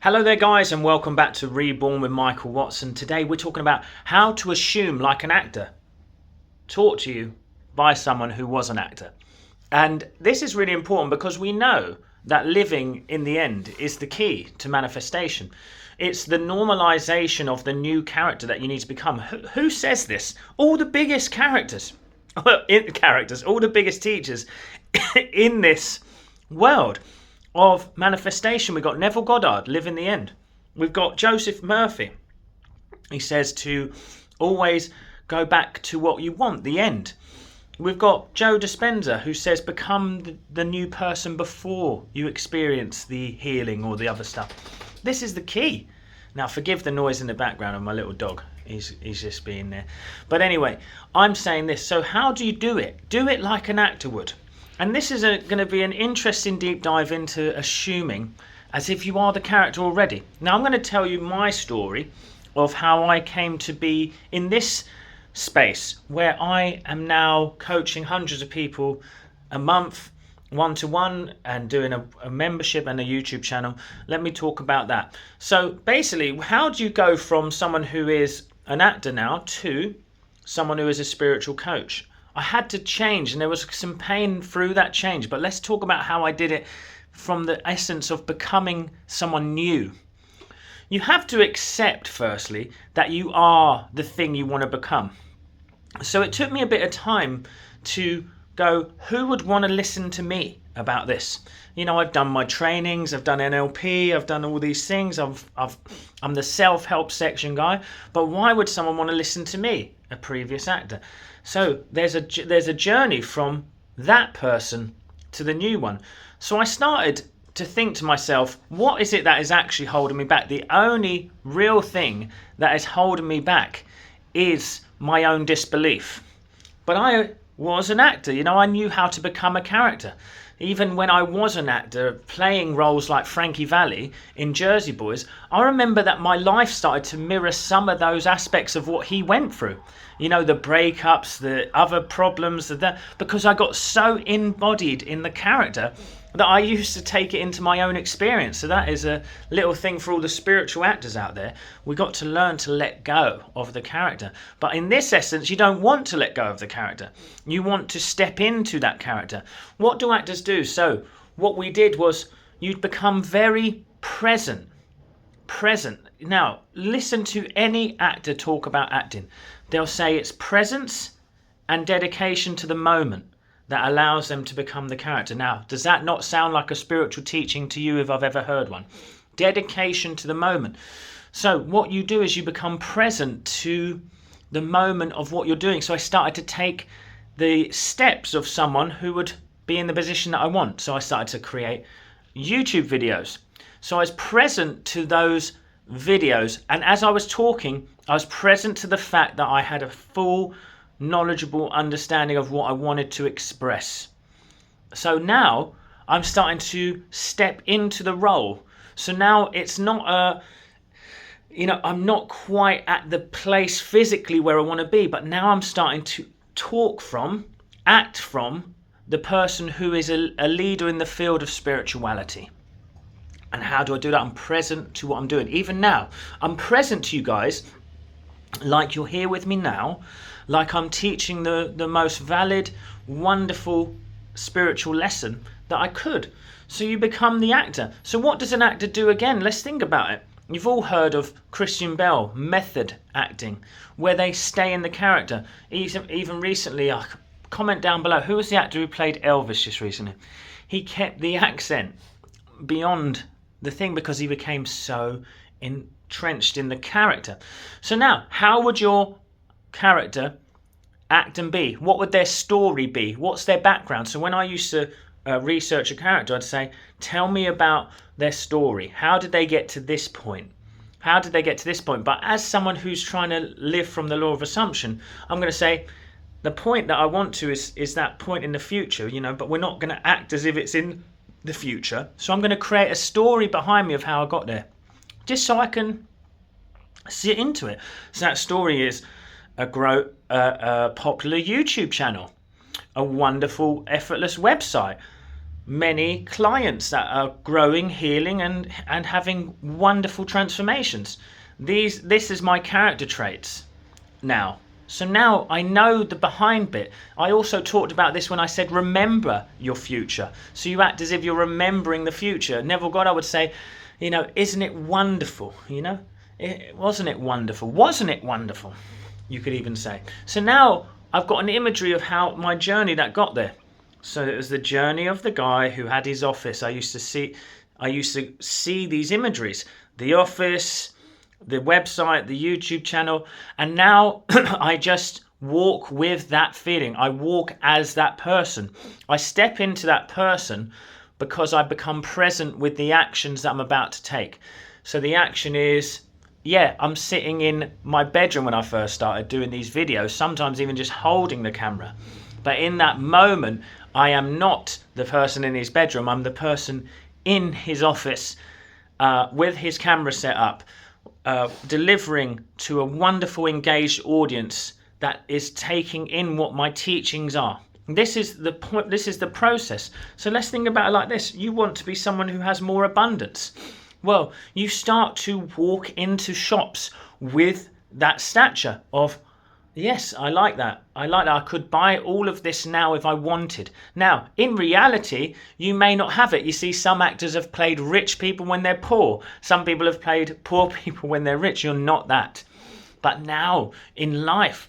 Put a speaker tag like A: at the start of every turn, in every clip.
A: Hello there guys, and welcome back to Reborn with Michael Watson. Today we're talking about how to assume like an actor, taught to you by someone who was an actor. And this is really important because we know that living in the end is the key to manifestation. It's the normalization of the new character that you need to become. Who says this? All the biggest characters, all the biggest teachers in this world of manifestation. We've got Neville Goddard, Live in the End. We've got Joseph Murphy. He says to always go back to what you want, the end. We've got Joe Dispenza, who says become the new person before you experience the healing or the other stuff. This is the key. Now forgive the noise in the background of my little dog. He's just being there. But anyway, I'm saying this. So how do you do it? Do it like an actor would. And this is going to be an interesting deep dive into assuming as if you are the character already. Now I'm going to tell you my story of how I came to be in this space where I am now coaching hundreds of people a month, one-to-one, and doing a membership and a YouTube channel. Let me talk about that. So basically, how do you go from someone who is an actor now to someone who is a spiritual coach? I had to change, and there was some pain through that change, but let's talk about how I did it from the essence of becoming someone new. You have to accept, firstly, that you are the thing you want to become. So it took me a bit of time to go, who would want to listen to me about this? You know, I've done my trainings, I've done NLP, I've done all these things, I'm the self-help section guy, but why would someone want to listen to me, a previous actor? So there's a journey from that person to the new one. So I started to think to myself, what is it that is actually holding me back? The only real thing that is holding me back is my own disbelief. But I was an actor, you know, I knew how to become a character. Even when I was an actor, playing roles like Frankie Valli in Jersey Boys, I remember that my life started to mirror some of those aspects of what he went through. You know, the breakups, the other problems, because I got so embodied in the character that I used to take it into my own experience. So that is a little thing for all the spiritual actors out there. We got to learn to let go of the character. But in this essence, you don't want to let go of the character. You want to step into that character. What do actors do? So what we did was you'd become very present. Now, listen to any actor talk about acting. They'll say it's presence and dedication to the moment that allows them to become the character. Now, does that not sound like a spiritual teaching to you if I've ever heard one? Dedication to the moment. So what you do is you become present to the moment of what you're doing. So I started to take the steps of someone who would be in the position that I want. So I started to create YouTube videos. So I was present to those videos. And as I was talking, I was present to the fact that I had a full knowledgeable understanding of what I wanted to express. So now I'm starting to step into the role. So now it's not I'm not quite at the place physically where I want to be, but now I'm starting to act from the person who is a leader in the field of spirituality. And how do I do that? I'm present to what I'm doing. Even now, I'm present to you guys like you're here with me now, like I'm teaching the most valid, wonderful spiritual lesson that I could. So you become the actor. So what does an actor do again? Let's think about it. You've all heard of Christian Bale, method acting, where they stay in the character. Even recently, comment down below, who was the actor who played Elvis just recently? He kept the accent beyond the thing because he became so entrenched in the character. So now, how would your character act and be? What would their story be? What's their background? So when I used to research a character, I'd say, tell me about their story. How did they get to this point? How did they get to this point? But as someone who's trying to live from the law of assumption, I'm going to say the point that I want to is that point in the future, you know, but we're not going to act as if it's in the future. So I'm going to create a story behind me of how I got there, just so I can see into it. So that story is a popular YouTube channel, a wonderful, effortless website, many clients that are growing, healing, and having wonderful transformations. This is my character traits now. So now I know the behind bit. I also talked about this when I said remember your future. So you act as if you're remembering the future. Neville Goddard would say, isn't it wonderful? Wasn't it wonderful? Wasn't it wonderful? You could even say. So now I've got an imagery of how my journey that got there. So it was the journey of the guy who had his office. I used to see these imageries, the office, the website, the YouTube channel, and now I just walk with that feeling. I walk as that person. I step into that person because I become present with the actions that I'm about to take. So the action is, I'm sitting in my bedroom when I first started doing these videos, sometimes even just holding the camera. But in that moment, I am not the person in his bedroom. I'm the person in his office with his camera set up, delivering to a wonderful engaged audience that is taking in what my teachings are. This is the point. This is the process. So let's think about it like this. You want to be someone who has more abundance. Well, you start to walk into shops with that stature of, yes, I like that. I could buy all of this now if I wanted. Now, in reality, you may not have it. You see, some actors have played rich people when they're poor. Some people have played poor people when they're rich. You're not that. But now, in life,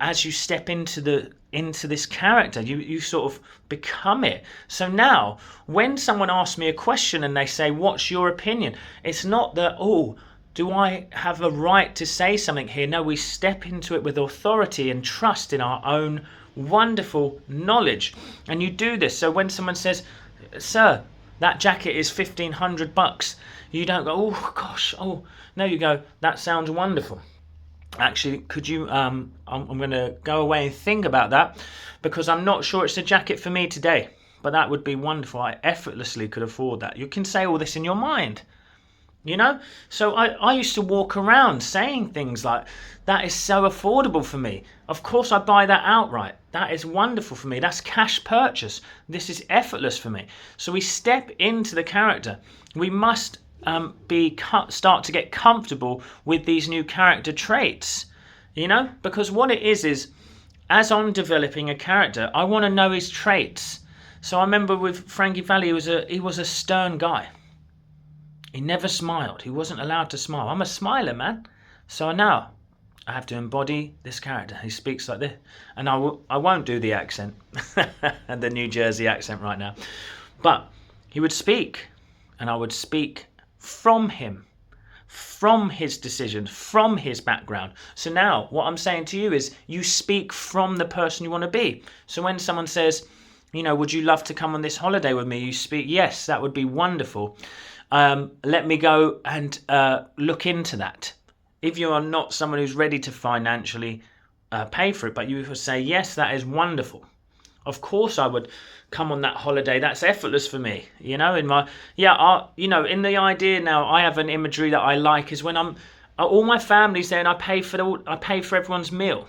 A: as you step into this character, you sort of become it. So now, when someone asks me a question and they say, what's your opinion? It's not that, do I have a right to say something here? No, we step into it with authority and trust in our own wonderful knowledge. And you do this. So when someone says, sir, that jacket is $1,500, you don't go, oh gosh, no, you go, that sounds wonderful. Actually, could you, I'm going to go away and think about that because I'm not sure it's a jacket for me today, but that would be wonderful. I effortlessly could afford that. You can say all this in your mind. So I used to walk around saying things like, that is so affordable for me. Of course I buy that outright. That is wonderful for me. That's cash purchase. This is effortless for me. So we step into the character. We must start to get comfortable with these new character traits, because what it is as I'm developing a character, I want to know his traits. So I remember with Frankie Valli, he was a stern guy. He never smiled. He wasn't allowed to smile. I'm a smiler, man. So now I have to embody this character. He speaks like this. And I won't do the accent, and the New Jersey accent right now. But he would speak, and I would speak from him, from his decisions, from his background. So now what I'm saying to you is you speak from the person you want to be. So when someone says, would you love to come on this holiday with me? You speak, yes, that would be wonderful. Let me go and look into that. If you are not someone who's ready to financially pay for it, but you would say, yes, that is wonderful. Of course I would come on that holiday. That's effortless for me. In the idea now, I have an imagery that I like is when all my family's there and I pay for everyone's meal.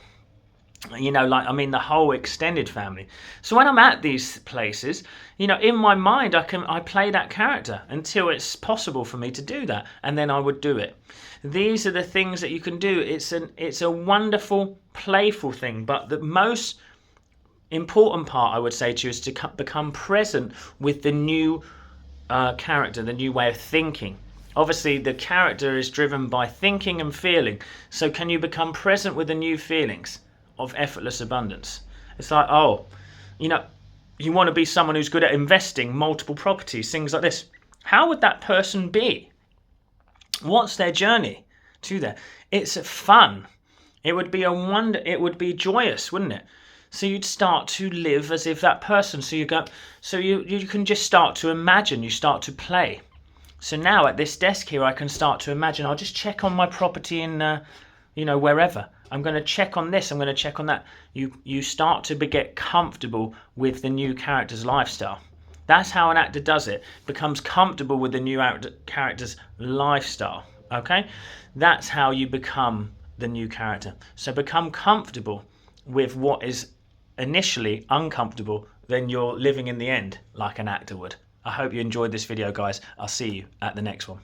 A: The whole extended family. So when I'm at these places, in my mind, I play that character until it's possible for me to do that, and then I would do it. These are the things that you can do. It's a wonderful, playful thing, but the most important part, I would say to you, is to become present with the new character, the new way of thinking. Obviously, the character is driven by thinking and feeling. So can you become present with the new feelings of effortless abundance? It's like, you want to be someone who's good at investing, multiple properties, things like this. How would that person be? What's their journey to there? It's fun. It would be it would be joyous, wouldn't it? So you'd start to live as if that person. So you can just start to imagine, you start to play. So now at this desk here, I can start to imagine, I'll just check on my property in, wherever. I'm going to check on this, I'm going to check on that. You start to get comfortable with the new character's lifestyle. That's how an actor does it, becomes comfortable with the new character's lifestyle, okay? That's how you become the new character. So become comfortable with what is initially uncomfortable, then you're living in the end like an actor would. I hope you enjoyed this video, guys. I'll see you at the next one.